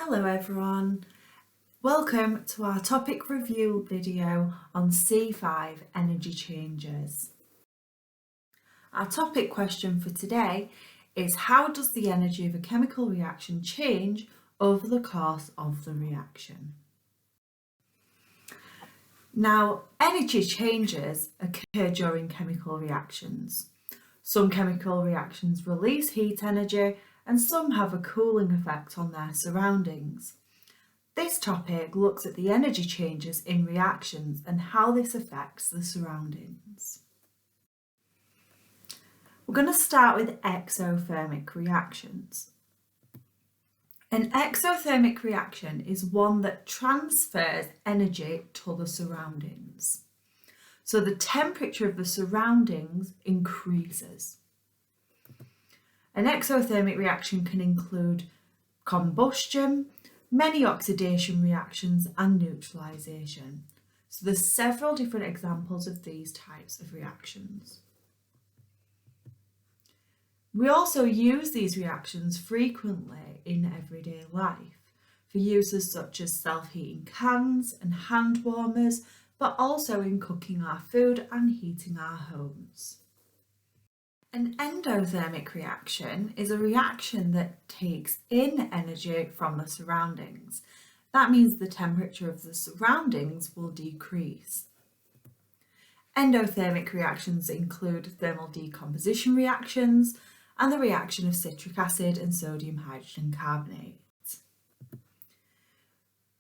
Hello everyone, welcome to our topic review video on C5 energy changes. Our topic question for today is how does the energy of a chemical reaction change over the course of the reaction? Now, energy changes occur during chemical reactions. Some chemical reactions release heat energy and some have a cooling effect on their surroundings. This topic looks at the energy changes in reactions and how this affects the surroundings. We're going to start with exothermic reactions. An exothermic reaction is one that transfers energy to the surroundings. So the temperature of the surroundings increases. An exothermic reaction can include combustion, many oxidation reactions and neutralization. So there's several different examples of these types of reactions. We also use these reactions frequently in everyday life for uses such as self-heating cans and hand warmers, but also in cooking our food and heating our homes. An endothermic reaction is a reaction that takes in energy from the surroundings. That means the temperature of the surroundings will decrease. Endothermic reactions include thermal decomposition reactions and the reaction of citric acid and sodium hydrogen carbonate.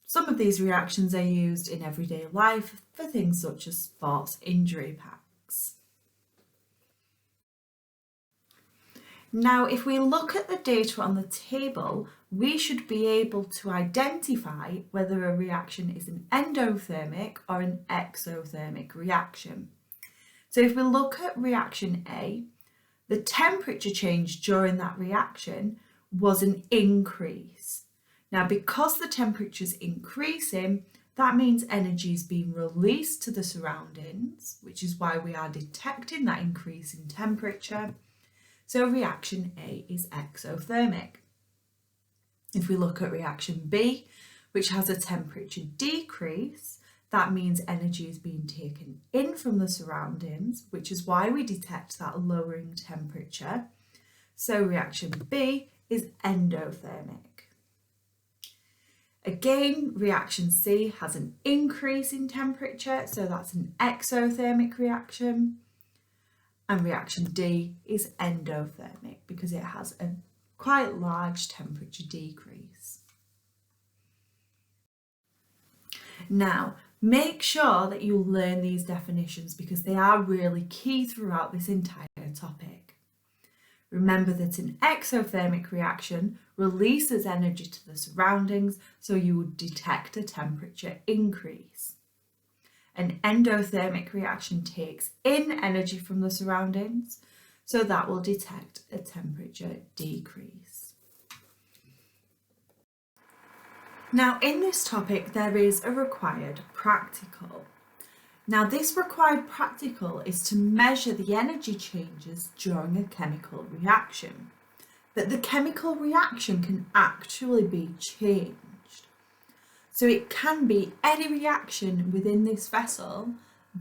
Some of these reactions are used in everyday life for things such as sports injury packs. Now, if we look at the data on the table, we should be able to identify whether a reaction is an endothermic or an exothermic reaction. So if we look at reaction A, the temperature change during that reaction was an increase. Now, because the temperature is increasing, that means energy is being released to the surroundings, which is why we are detecting that increase in temperature. So reaction A is exothermic. If we look at reaction B, which has a temperature decrease, that means energy is being taken in from the surroundings, which is why we detect that lowering temperature. So reaction B is endothermic. Again, reaction C has an increase in temperature, so that's an exothermic reaction. And reaction D is endothermic because it has a quite large temperature decrease. Now, make sure that you learn these definitions because they are really key throughout this entire topic. Remember that an exothermic reaction releases energy to the surroundings, so you would detect a temperature increase. An endothermic reaction takes in energy from the surroundings, so that will detect a temperature decrease. Now, in this topic, there is a required practical. Now, this required practical is to measure the energy changes during a chemical reaction. That the chemical reaction can actually be changed. So it can be any reaction within this vessel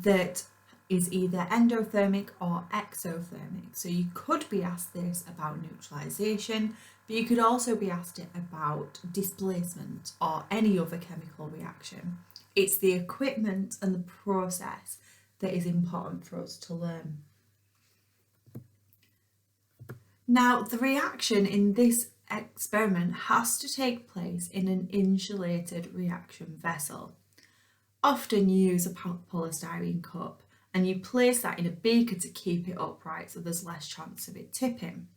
that is either endothermic or exothermic. So you could be asked this about neutralization, but you could also be asked it about displacement or any other chemical reaction. It's the equipment and the process that is important for us to learn. Now, the reaction in this experiment has to take place in an insulated reaction vessel. Often you use a polystyrene cup and you place that in a beaker to keep it upright so there's less chance of it tipping.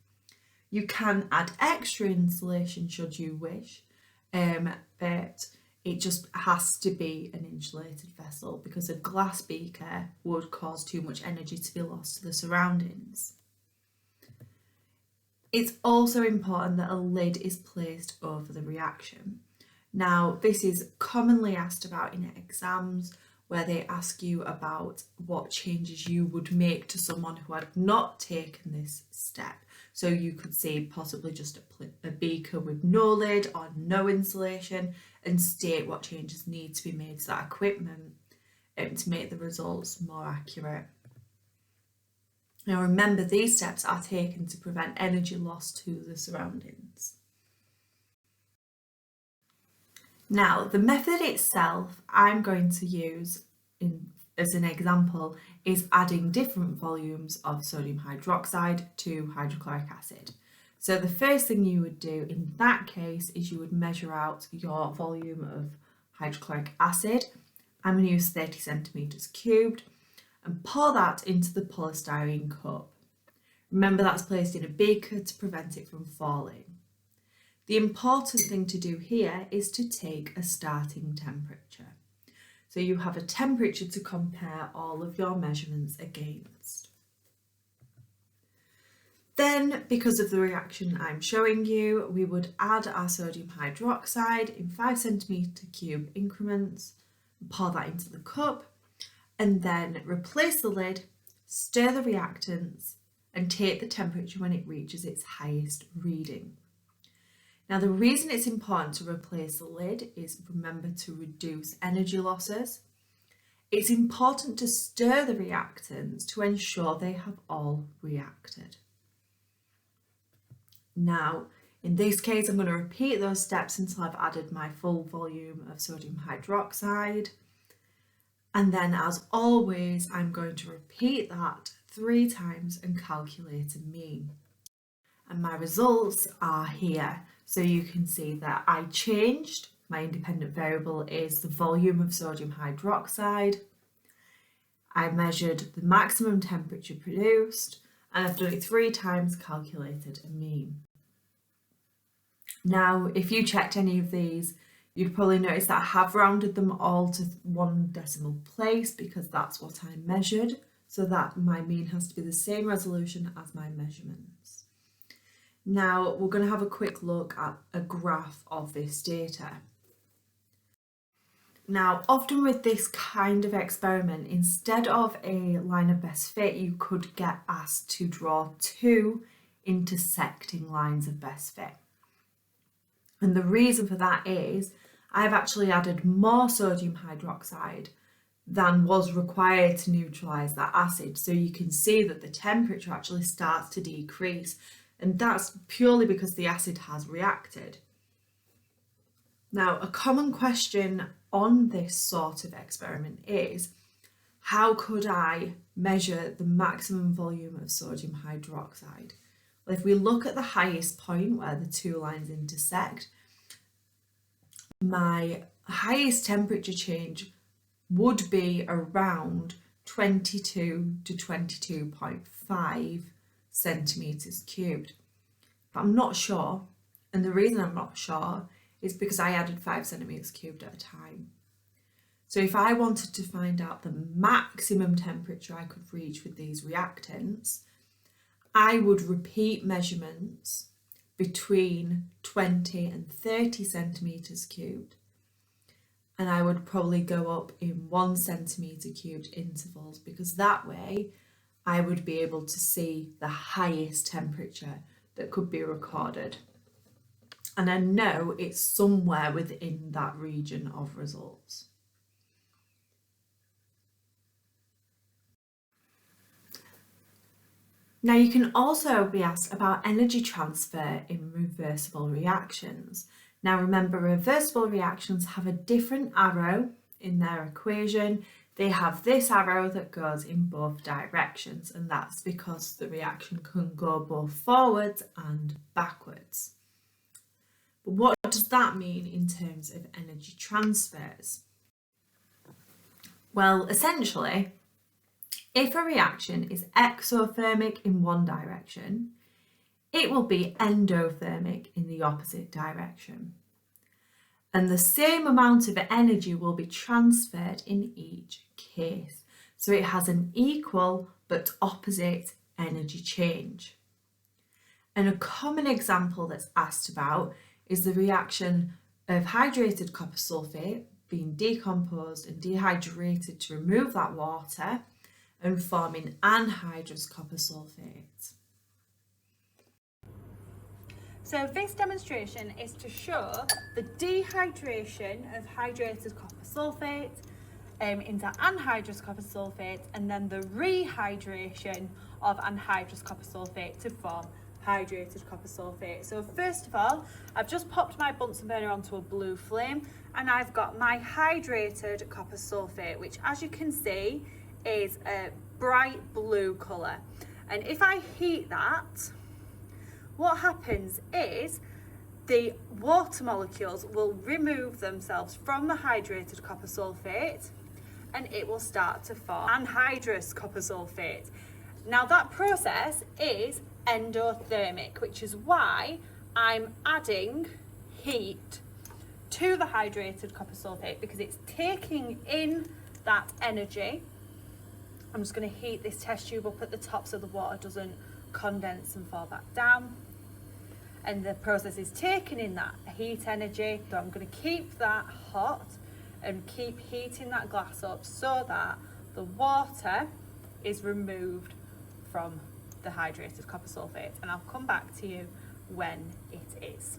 You can add extra insulation should you wish, but it just has to be an insulated vessel because a glass beaker would cause too much energy to be lost to the surroundings. It's also important that a lid is placed over the reaction. Now, this is commonly asked about in exams where they ask you about what changes you would make to someone who had not taken this step. So you could see possibly just a beaker with no lid or no insulation, and state what changes need to be made to that equipment to make the results more accurate. Now remember, these steps are taken to prevent energy loss to the surroundings. Now the method itself I'm going to use as an example is adding different volumes of sodium hydroxide to hydrochloric acid. So the first thing you would do in that case is you would measure out your volume of hydrochloric acid. I'm going to use 30 centimetres cubed and pour that into the polystyrene cup. Remember, that's placed in a beaker to prevent it from falling. The important thing to do here is to take a starting temperature. So you have a temperature to compare all of your measurements against. Then, because of the reaction I'm showing you, we would add our sodium hydroxide in 5 centimetre cube increments, pour that into the cup, and then replace the lid, stir the reactants, and take the temperature when it reaches its highest reading. Now, the reason it's important to replace the lid is, remember, to reduce energy losses. It's important to stir the reactants to ensure they have all reacted. Now, in this case, I'm going to repeat those steps until I've added my full volume of sodium hydroxide. And then, as always, I'm going to repeat that 3 times and calculate a mean. And my results are here. So you can see that I changed, my independent variable is the volume of sodium hydroxide. I measured the maximum temperature produced, and I've done it 3 times, calculated a mean. Now, if you checked any of these, you'd probably notice that I have rounded them all to 1 decimal place because that's what I measured, so that my mean has to be the same resolution as my measurements. Now we're going to have a quick look at a graph of this data. Now, often with this kind of experiment, instead of a line of best fit, you could get asked to draw 2 intersecting lines of best fit. And the reason for that is I've actually added more sodium hydroxide than was required to neutralise that acid. So you can see that the temperature actually starts to decrease, and that's purely because the acid has reacted. Now, a common question on this sort of experiment is, how could I measure the maximum volume of sodium hydroxide? Well, if we look at the highest point where the 2 lines intersect, my highest temperature change would be around 22 to 22.5 centimetres cubed. But I'm not sure, and the reason I'm not sure is because I added 5 centimetres cubed at a time. So if I wanted to find out the maximum temperature I could reach with these reactants, I would repeat measurements between 20 and 30 centimetres cubed, and I would probably go up in 1 centimetre cubed intervals, because that way I would be able to see the highest temperature that could be recorded. And I know it's somewhere within that region of results. Now, you can also be asked about energy transfer in reversible reactions. Now remember, reversible reactions have a different arrow in their equation. They have this arrow that goes in both directions, and that's because the reaction can go both forwards and backwards. But what does that mean in terms of energy transfers? Well, essentially, if a reaction is exothermic in one direction, it will be endothermic in the opposite direction. And the same amount of energy will be transferred in each case. So it has an equal but opposite energy change. And a common example that's asked about is the reaction of hydrated copper sulfate being decomposed and dehydrated to remove that water and forming anhydrous copper sulfate. So this demonstration is to show the dehydration of hydrated copper sulfate into anhydrous copper sulfate, and then the rehydration of anhydrous copper sulfate to form hydrated copper sulfate. So first of all, I've just popped my Bunsen burner onto a blue flame, and I've got my hydrated copper sulfate, which, as you can see, is a bright blue colour. And if I heat that, what happens is the water molecules will remove themselves from the hydrated copper sulfate, and it will start to form anhydrous copper sulfate. Now that process is endothermic, which is why I'm adding heat to the hydrated copper sulfate, because it's taking in that energy. I'm just going to heat this test tube up at the top so the water doesn't condense and fall back down. And the process is taking in that heat energy. So I'm going to keep that hot and keep heating that glass up so that the water is removed from the hydrated copper sulfate, and I'll come back to you when it is.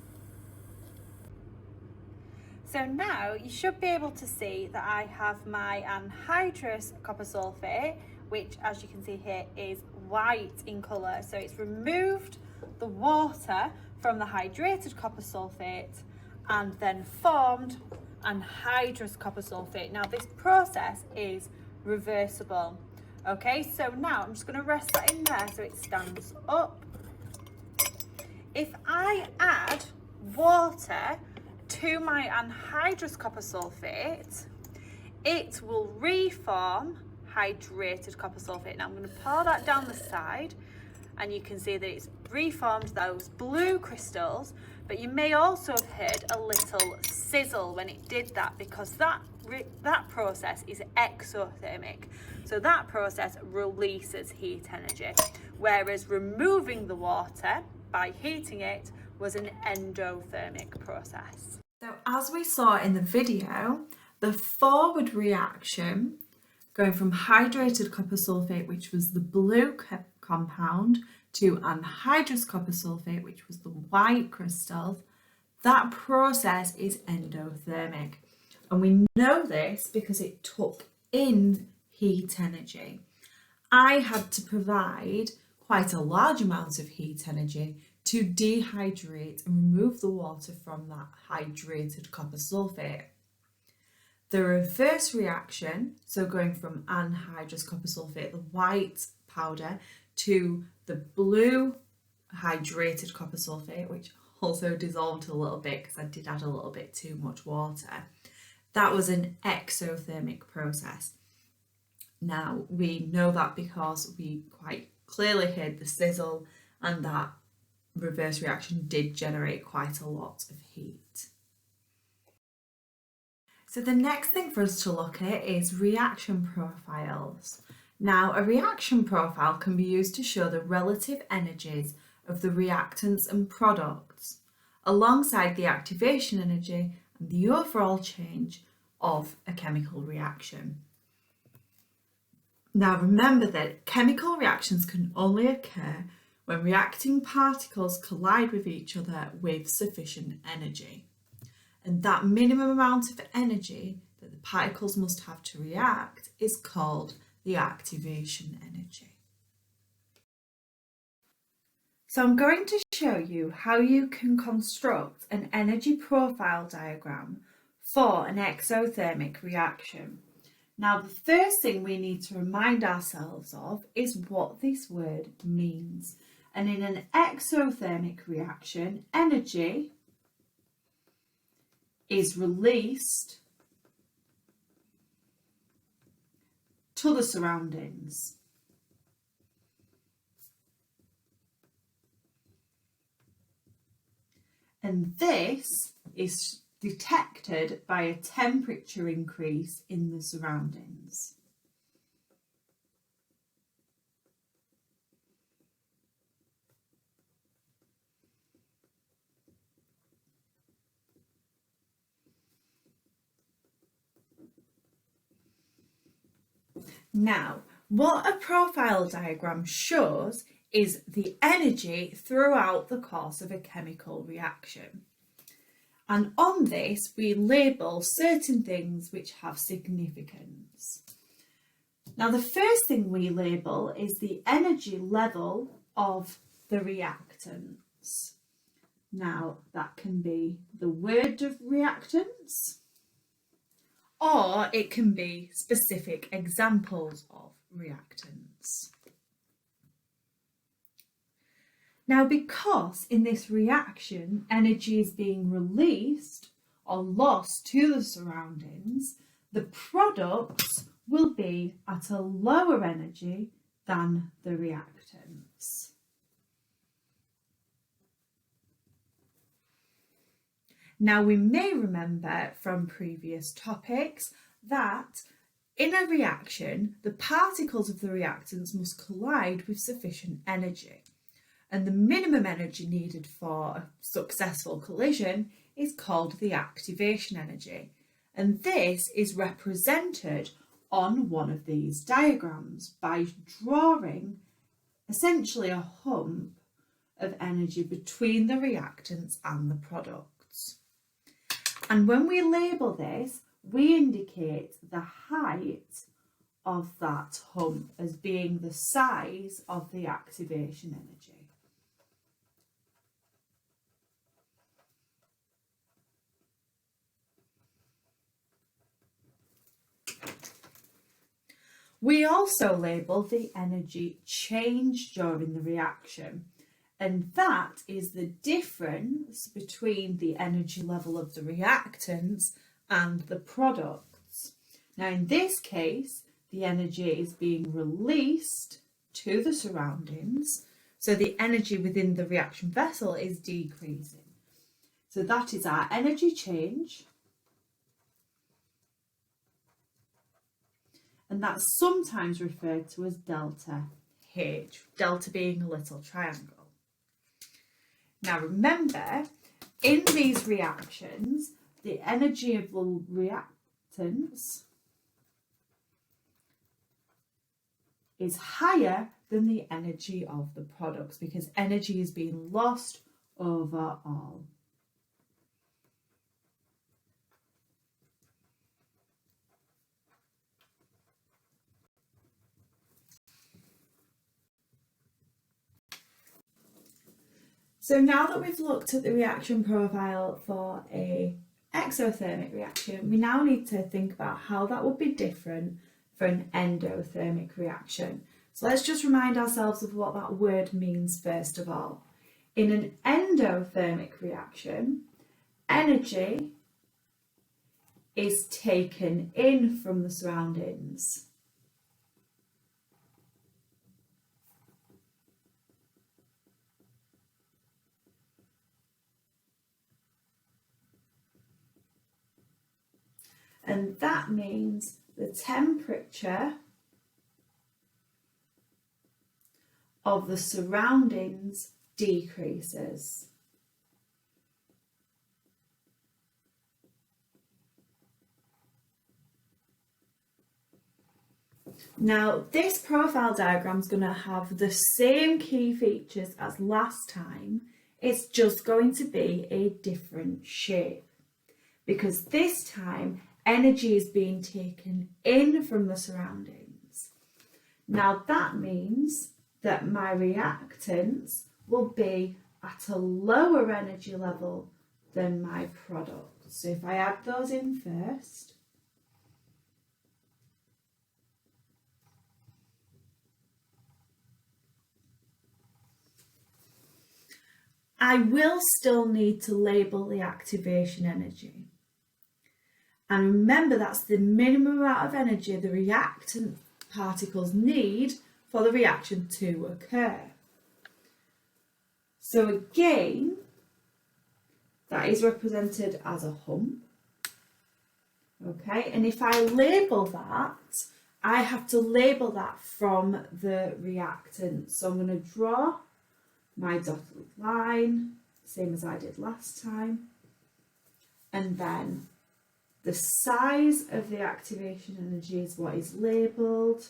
So now you should be able to see that I have my anhydrous copper sulfate, which, as you can see here, is white in colour. So it's removed the water from the hydrated copper sulfate and then formed anhydrous copper sulfate. Now this process is reversible. Okay, so now I'm just going to rest that in there so it stands up. If I add water to my anhydrous copper sulfate, it will reform hydrated copper sulfate. Now I'm going to pour that down the side, and you can see that it's reformed those blue crystals, but you may also have heard a little sizzle when it did that, because that process is exothermic. So that process releases heat energy, whereas removing the water by heating it was an endothermic process. So as we saw in the video, the forward reaction going from hydrated copper sulfate, which was the blue compound, to anhydrous copper sulfate, which was the white crystals, that process is endothermic. And we know this because it took in heat energy. I had to provide quite a large amount of heat energy to dehydrate and remove the water from that hydrated copper sulfate. The reverse reaction, so going from anhydrous copper sulfate, the white powder, to the blue hydrated copper sulfate, which also dissolved a little bit because I did add a little bit too much water, that was an exothermic process. Now we know that because we quite clearly heard the sizzle, and that reverse reaction did generate quite a lot of heat. So the next thing for us to look at is reaction profiles. Now, a reaction profile can be used to show the relative energies of the reactants and products, alongside the activation energy and the overall change of a chemical reaction. Now, remember that chemical reactions can only occur when reacting particles collide with each other with sufficient energy. And that minimum amount of energy that the particles must have to react is called the activation energy. So I'm going to show you how you can construct an energy profile diagram for an exothermic reaction. Now, the first thing we need to remind ourselves of is what this word means. And in an exothermic reaction, energy is released to the surroundings. And this is detected by a temperature increase in the surroundings. Now, what a profile diagram shows is the energy throughout the course of a chemical reaction. And on this, we label certain things which have significance. Now, the first thing we label is the energy level of the reactants. Now, that can be the word of reactants, or it can be specific examples of reactants. Now, because in this reaction energy is being released or lost to the surroundings, the products will be at a lower energy than the reactants. Now, we may remember from previous topics that in a reaction, the particles of the reactants must collide with sufficient energy. And the minimum energy needed for a successful collision is called the activation energy. And this is represented on one of these diagrams by drawing essentially a hump of energy between the reactants and the products. And when we label this, we indicate the height of that hump as being the size of the activation energy. We also label the energy change during the reaction, and that is the difference between the energy level of the reactants and the products. Now, in this case, the energy is being released to the surroundings, so the energy within the reaction vessel is decreasing. So that is our energy change. And that's sometimes referred to as delta H, delta being a little triangle. Now remember, in these reactions, the energy of the reactants is higher than the energy of the products because energy is being lost overall. So now that we've looked at the reaction profile for a exothermic reaction, we now need to think about how that would be different for an endothermic reaction. So let's just remind ourselves of what that word means first of all. In an endothermic reaction, energy is taken in from the surroundings. And that means the temperature of the surroundings decreases. Now, this profile diagram is going to have the same key features as last time. It's just going to be a different shape because this time energy is being taken in from the surroundings. Now that means that my reactants will be at a lower energy level than my products. So if I add those in first, I will still need to label the activation energy. And remember, that's the minimum amount of energy the reactant particles need for the reaction to occur. So again, that is represented as a hump. Okay, and if I label that, I have to label that from the reactant. So I'm going to draw my dotted line, same as I did last time, and then the size of the activation energy is what is labelled.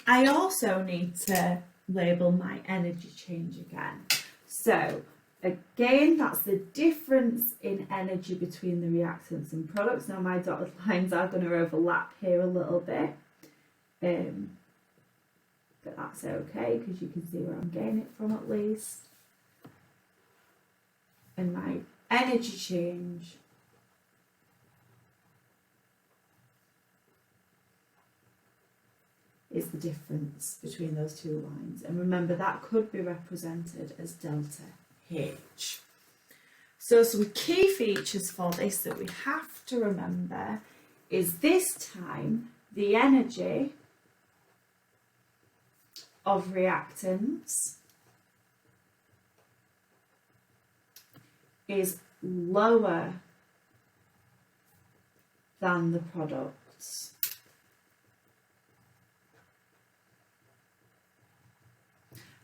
I also need to label my energy change again. So again, that's the difference in energy between the reactants and products. Now my dotted lines are going to overlap here a little bit, but that's okay because you can see where I'm getting it from at least. And my energy change is the difference between those two lines. And remember, that could be represented as delta H. So some key features for this that we have to remember is this time the energy of reactants is lower than the products.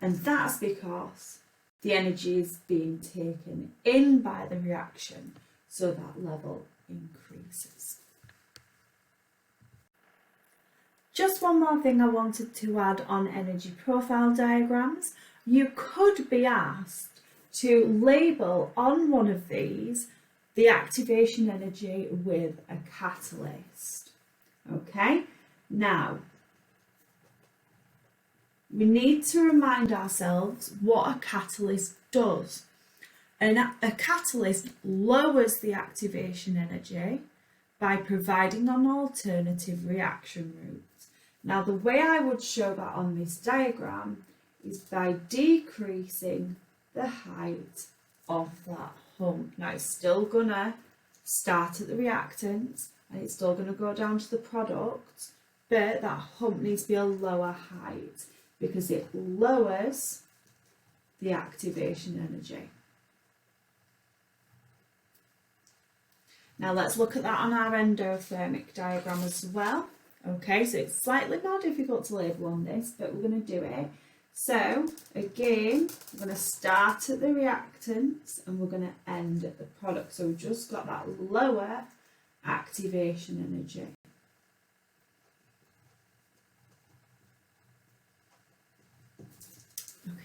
And that's because the energy is being taken in by the reaction, so that level increases. Just one more thing I wanted to add on energy profile diagrams. You could be asked to label on one of these the activation energy with a catalyst. Okay, now we need to remind ourselves what a catalyst does. And a catalyst lowers the activation energy by providing an alternative reaction route. Now the way I would show that on this diagram is by decreasing the height of that hump. Now it's still gonna start at the reactants and it's still gonna go down to the product, but that hump needs to be a lower height because it lowers the activation energy. Now let's look at that on our endothermic diagram as well. Okay, so it's slightly more difficult to label on this, but we're going to do it. So again, we're going to start at the reactants and we're going to end at the product. So we've just got that lower activation energy. Okay.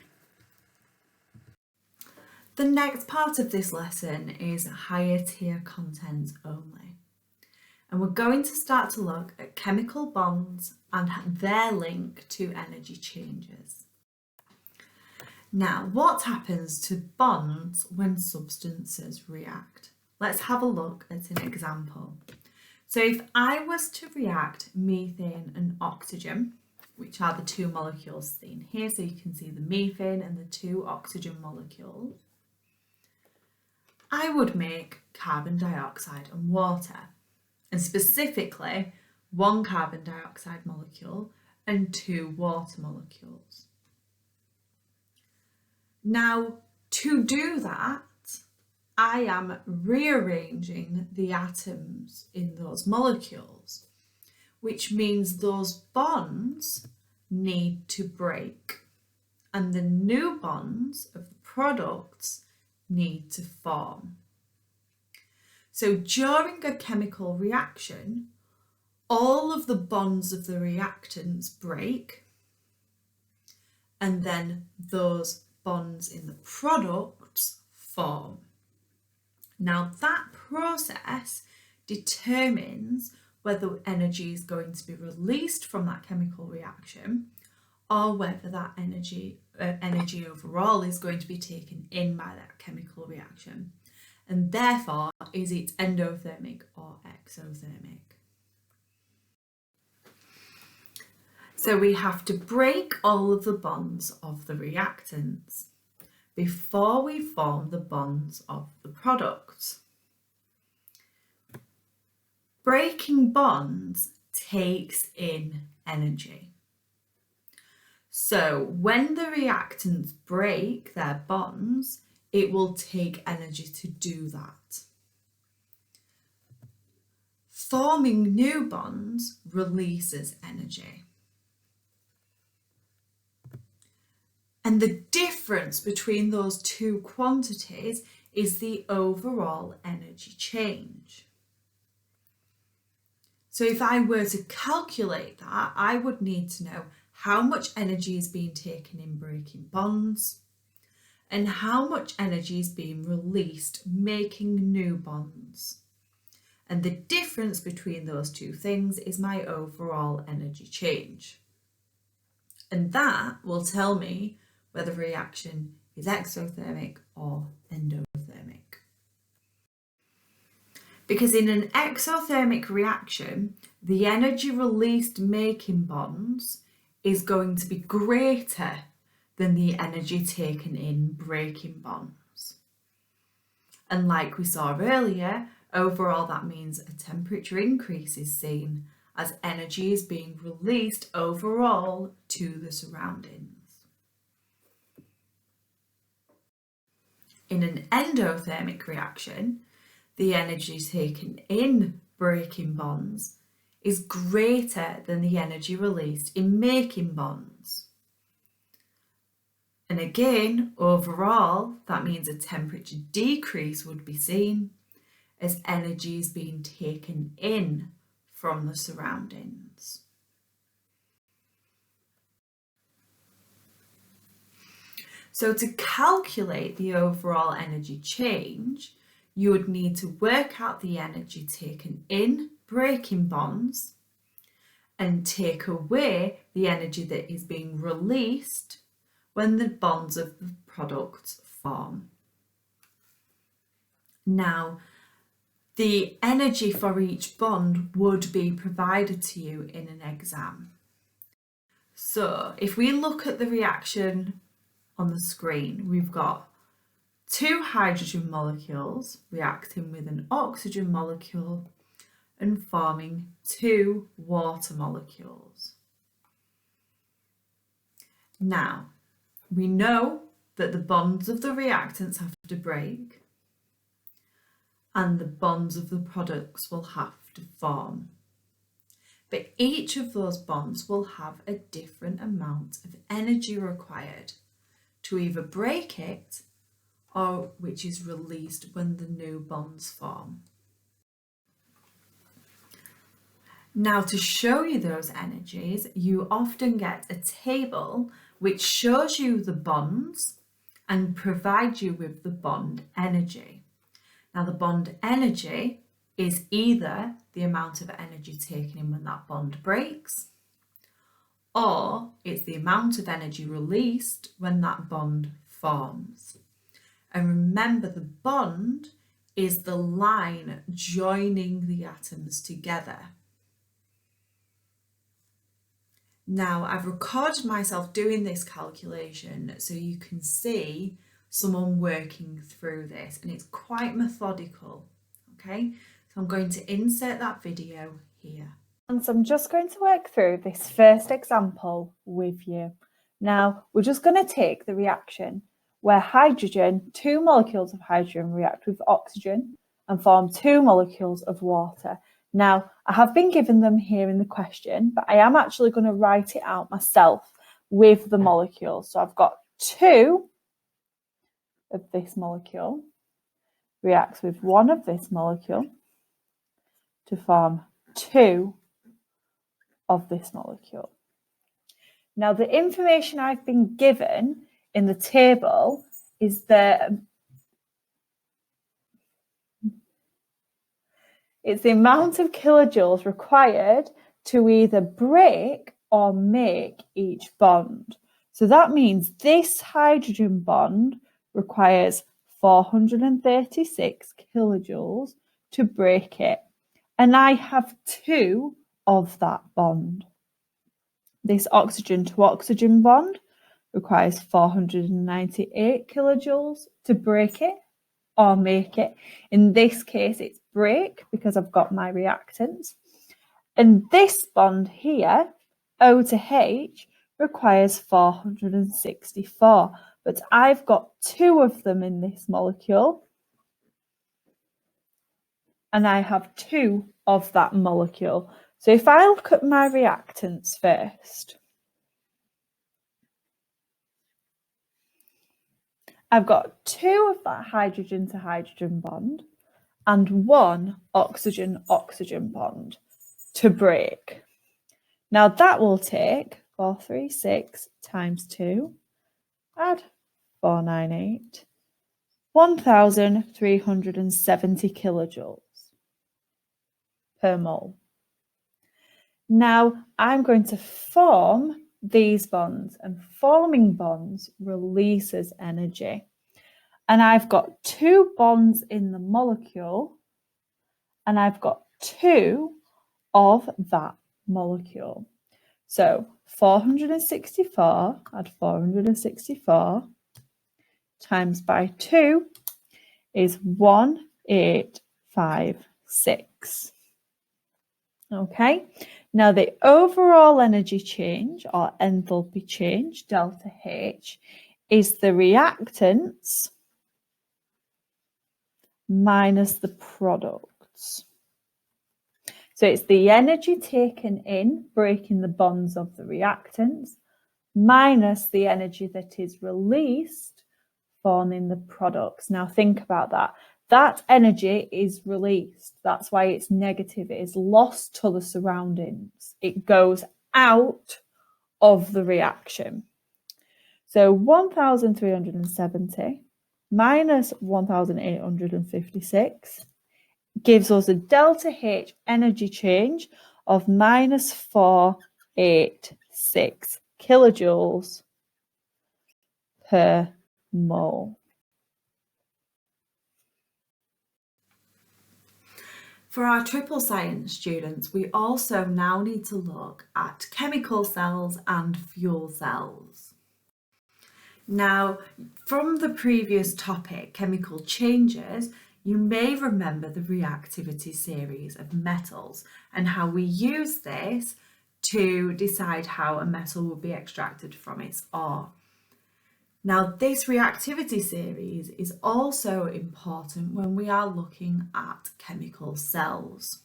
The next part of this lesson is higher tier content only. And we're going to start to look at chemical bonds and their link to energy changes. Now, what happens to bonds when substances react? Let's have a look at an example. So if I was to react methane and oxygen, which are the two molecules seen here, so you can see the methane and the two oxygen molecules, I would make carbon dioxide and water. And specifically, one carbon dioxide molecule and two water molecules. Now, to do that, I am rearranging the atoms in those molecules, which means those bonds need to break, and the new bonds of the products need to form. So during a chemical reaction, all of the bonds of the reactants break, and then those bonds in the products form. Now that process determines whether energy is going to be released from that chemical reaction or whether that energy overall is going to be taken in by that chemical reaction. And therefore, is it endothermic or exothermic? So we have to break all of the bonds of the reactants before we form the bonds of the products. Breaking bonds takes in energy. So when the reactants break their bonds, it will take energy to do that. Forming new bonds releases energy. And the difference between those two quantities is the overall energy change. So if I were to calculate that, I would need to know how much energy is being taken in breaking bonds, and how much energy is being released making new bonds. And the difference between those two things is my overall energy change. And that will tell me whether a reaction is exothermic or endothermic. Because in an exothermic reaction, the energy released making bonds is going to be greater than the energy taken in breaking bonds. And like we saw earlier, overall that means a temperature increase is seen as energy is being released overall to the surroundings. In an endothermic reaction, the energy taken in breaking bonds is greater than the energy released in making bonds. And again, overall, that means a temperature decrease would be seen as energy is being taken in from the surroundings. So to calculate the overall energy change, you would need to work out the energy taken in breaking bonds and take away the energy that is being released when the bonds of the products form. Now, the energy for each bond would be provided to you in an exam. So if we look at the reaction on the screen, we've got 2 hydrogen molecules reacting with an oxygen molecule and forming 2 water molecules. Now, we know that the bonds of the reactants have to break and the bonds of the products will have to form. But each of those bonds will have a different amount of energy required to either break it or which is released when the new bonds form. Now, to show you those energies, you often get a table which shows you the bonds and provides you with the bond energy. Now, the bond energy is either the amount of energy taken in when that bond breaks, or it's the amount of energy released when that bond forms. And remember, the bond is the line joining the atoms together. Now, I've recorded myself doing this calculation so you can see someone working through this, and it's quite methodical, okay? So I'm going to insert that video here. And so I'm just going to work through this first example with you. Now, we're just going to take the reaction where hydrogen, 2 molecules of hydrogen react with oxygen and form 2 molecules of water. Now, I have been given them here in the question, but I am actually going to write it out myself with the molecules. So I've got 2 of this molecule reacts with 1 of this molecule to form 2 of this molecule. Now, the information I've been given in the table is that it's the amount of kilojoules required to either break or make each bond. So that means this hydrogen bond requires 436 kilojoules to break it. And I have 2 of that bond. This oxygen to oxygen bond requires 498 kilojoules to break it or make it. In this case, it's break because I've got my reactants. And this bond here, O to H, requires 464, but I've got 2 of them in this molecule, and I have 2 of that molecule. So if I look at my reactants first, I've got 2 of that hydrogen to hydrogen bond and 1 oxygen-oxygen bond to break. Now that will take 436 times 2, add 498, 1,370 kilojoules per mole. Now I'm going to form these bonds, and forming bonds releases energy. And I've got 2 bonds in the molecule, and I've got 2 of that molecule. So 464, add 464, times by 2 is 1856. Okay, now the overall energy change, or enthalpy change, delta H, is the reactants minus the products. So it's the energy taken in, breaking the bonds of the reactants, minus the energy that is released, forming the products. Now think about that. That energy is released. That's why it's negative. It is lost to the surroundings. It goes out of the reaction. So 1,370 minus 1,856 gives us a delta H energy change of minus 486 kilojoules per mole. For our triple science students, we also now need to look at chemical cells and fuel cells. Now, from the previous topic, chemical changes, you may remember the reactivity series of metals and how we use this to decide how a metal will be extracted from its ore. Now, this reactivity series is also important when we are looking at chemical cells.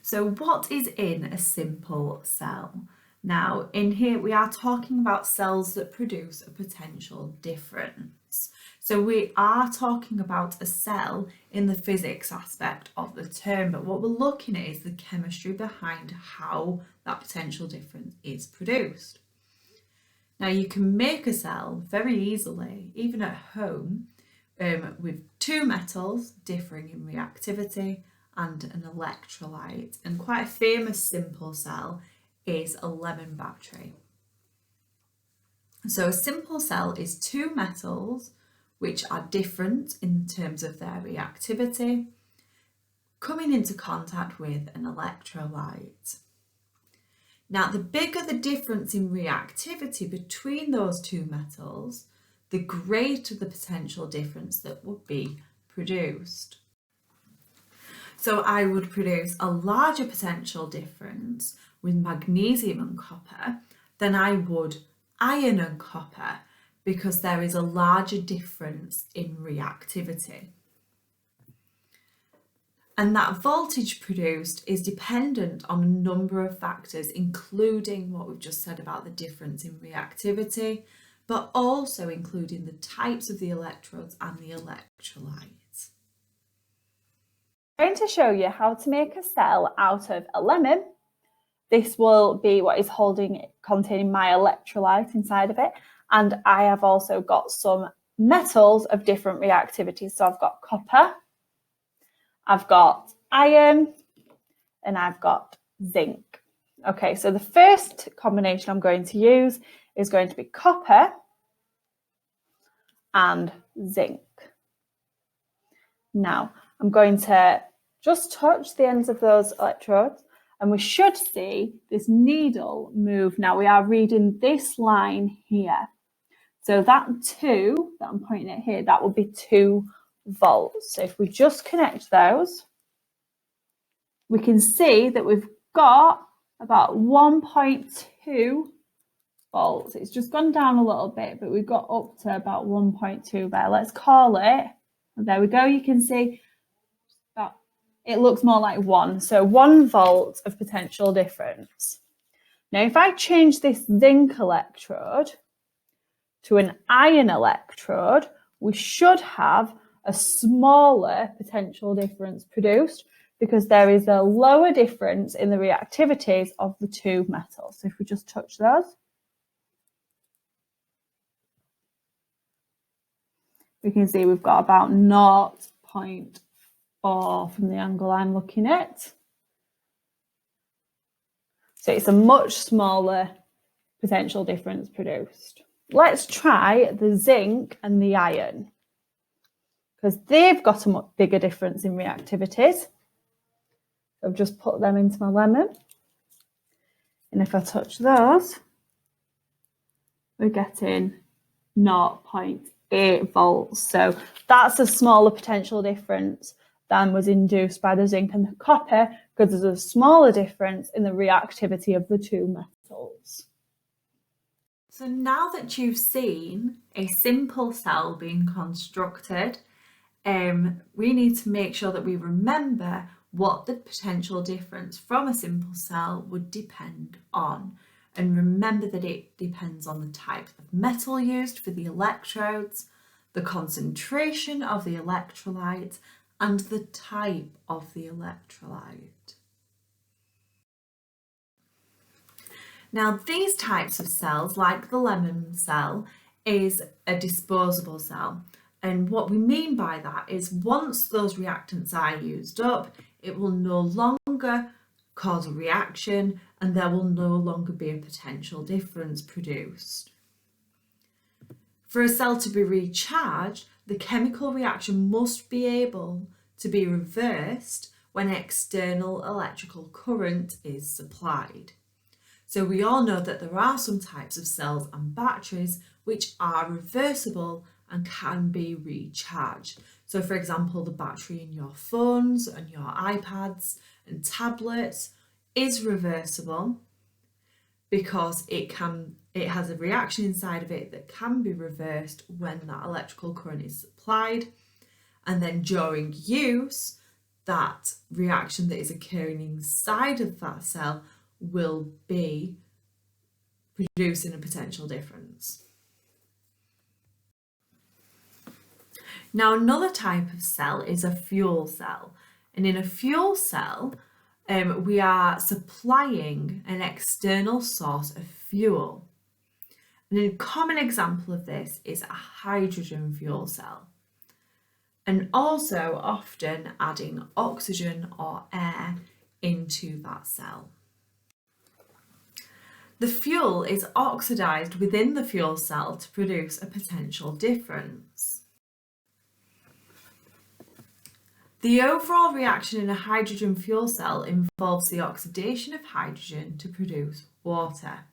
So what is in a simple cell? Now, in here we are talking about cells that produce a potential difference. So we are talking about a cell in the physics aspect of the term, but what we're looking at is the chemistry behind how that potential difference is produced. Now you can make a cell very easily, even at home, with 2 metals differing in reactivity and an electrolyte. And quite a famous simple cell is a lemon battery. So a simple cell is 2 metals which are different in terms of their reactivity, coming into contact with an electrolyte. Now, the bigger the difference in reactivity between those 2 metals, the greater the potential difference that would be produced. So I would produce a larger potential difference with magnesium and copper than I would iron and copper, because there is a larger difference in reactivity. And that voltage produced is dependent on a number of factors, including what we've just said about the difference in reactivity, but also including the types of the electrodes and the electrolytes. I'm going to show you how to make a cell out of a lemon. This will be what is containing my electrolyte inside of it. And I have also got some metals of different reactivities. So I've got copper, I've got iron, and I've got zinc. Okay, so the first combination I'm going to use is going to be copper and zinc. Now, I'm going to just touch the ends of those electrodes, and we should see this needle move. Now, we are reading this line here. So that 2 that I'm pointing at here, that will be 2 volts. So if we just connect those, we can see that we've got about 1.2 volts. It's just gone down a little bit, but we've got up to about 1.2 there. Let's call it. And there we go. You can see that it looks more like 1. So 1 volt of potential difference. Now, if I change this zinc electrode to an iron electrode, we should have a smaller potential difference produced, because there is a lower difference in the reactivities of the two metals. So if we just touch those, we can see we've got about 0.4 from the angle I'm looking at. So it's a much smaller potential difference produced. Let's try the zinc and the iron, because they've got a much bigger difference in reactivities. I've just put them into my lemon. And if I touch those, we're getting 0.8 volts. So that's a smaller potential difference than was induced by the zinc and the copper, because there's a smaller difference in the reactivity of the two metals. So now that you've seen a simple cell being constructed, we need to make sure that we remember what the potential difference from a simple cell would depend on. And remember that it depends on the type of metal used for the electrodes, the concentration of the electrolyte, and the type of the electrolyte. Now, these types of cells, like the lemon cell, is a disposable cell. And what we mean by that is once those reactants are used up, it will no longer cause a reaction and there will no longer be a potential difference produced. For a cell to be recharged, the chemical reaction must be able to be reversed when external electrical current is supplied. So we all know that there are some types of cells and batteries which are reversible and can be recharged. So for example, the battery in your phones and your iPads and tablets is reversible because it has a reaction inside of it that can be reversed when that electrical current is supplied. And then during use, that reaction that is occurring inside of that cell will be producing a potential difference. Now, another type of cell is a fuel cell. And in a fuel cell, we are supplying an external source of fuel. And a common example of this is a hydrogen fuel cell. And also often adding oxygen or air into that cell. The fuel is oxidized within the fuel cell to produce a potential difference. The overall reaction in a hydrogen fuel cell involves the oxidation of hydrogen to produce water.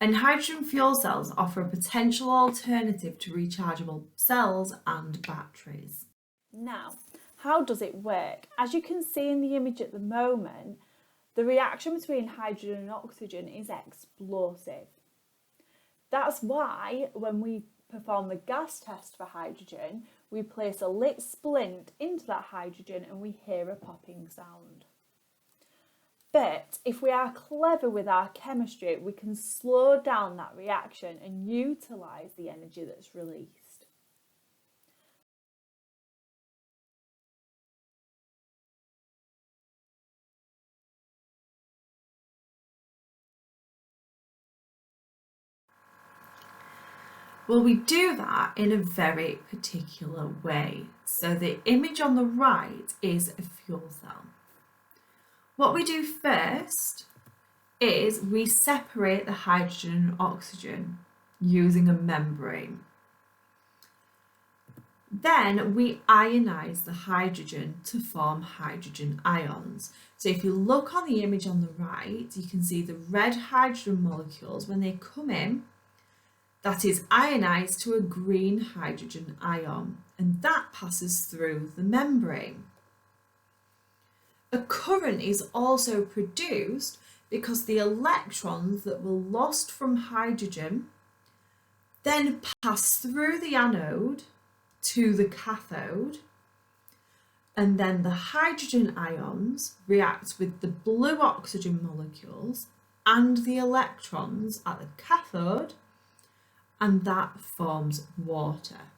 And hydrogen fuel cells offer a potential alternative to rechargeable cells and batteries. Now, how does it work? As you can see in the image at the moment, the reaction between hydrogen and oxygen is explosive. That's why when we perform the gas test for hydrogen, we place a lit splint into that hydrogen and we hear a popping sound. But if we are clever with our chemistry, we can slow down that reaction and utilise the energy that's released. Well, we do that in a very particular way. So the image on the right is a fuel cell. What we do first is we separate the hydrogen and oxygen using a membrane. Then we ionize the hydrogen to form hydrogen ions. So if you look on the image on the right, you can see the red hydrogen molecules, when they come in, that is ionized to a green hydrogen ion, and that passes through the membrane. A current is also produced because the electrons that were lost from hydrogen then pass through the anode to the cathode, and then the hydrogen ions react with the blue oxygen molecules and the electrons at the cathode, and that forms water.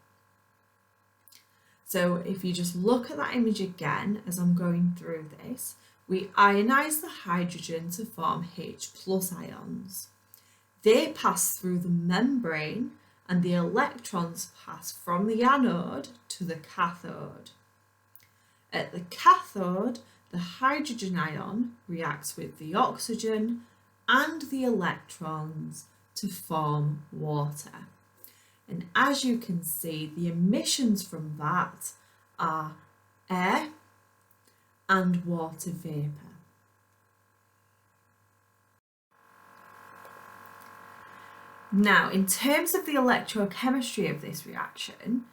So if you just look at that image again as I'm going through this, we ionise the hydrogen to form H+ ions. They pass through the membrane and the electrons pass from the anode to the cathode. At the cathode, the hydrogen ion reacts with the oxygen and the electrons to form water. And as you can see, the emissions from that are air and water vapour. Now, in terms of the electrochemistry of this reaction,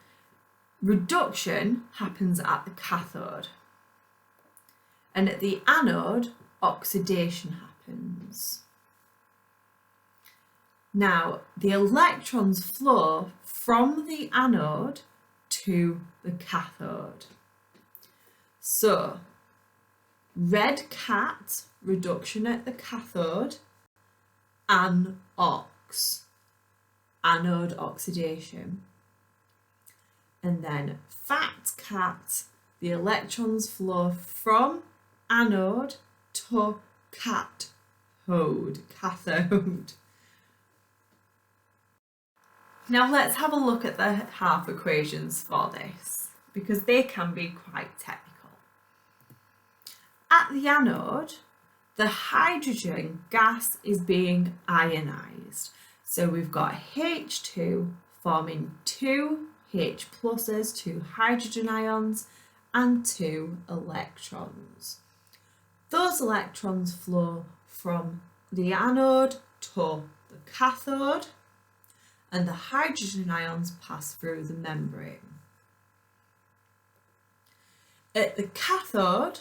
reduction happens at the cathode, and at the anode, oxidation happens. Now, the electrons flow from the anode to the cathode. So, red cat, reduction at the cathode, anox, anode oxidation. And then fat cat, the electrons flow from anode to cathode. Now let's have a look at the half equations for this, because they can be quite technical. At the anode, the hydrogen gas is being ionised. So we've got H2 forming 2 H+, 2 hydrogen ions, and 2 electrons. Those electrons flow from the anode to the cathode, and the hydrogen ions pass through the membrane. At the cathode,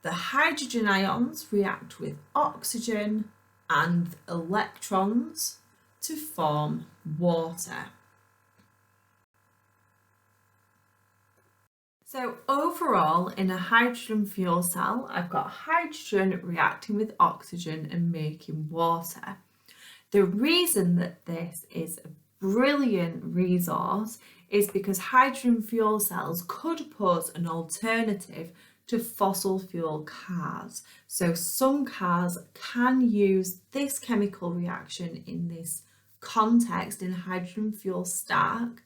the hydrogen ions react with oxygen and electrons to form water. So overall, in a hydrogen fuel cell, I've got hydrogen reacting with oxygen and making water. The reason that this is a brilliant resource is because hydrogen fuel cells could pose an alternative to fossil fuel cars. So some cars can use this chemical reaction in this context, in a hydrogen fuel stack,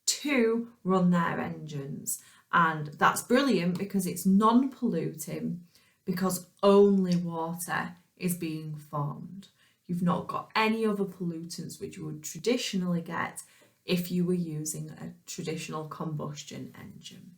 to run their engines. And that's brilliant because it's non-polluting, because only water is being formed. You've not got any other pollutants which you would traditionally get if you were using a traditional combustion engine.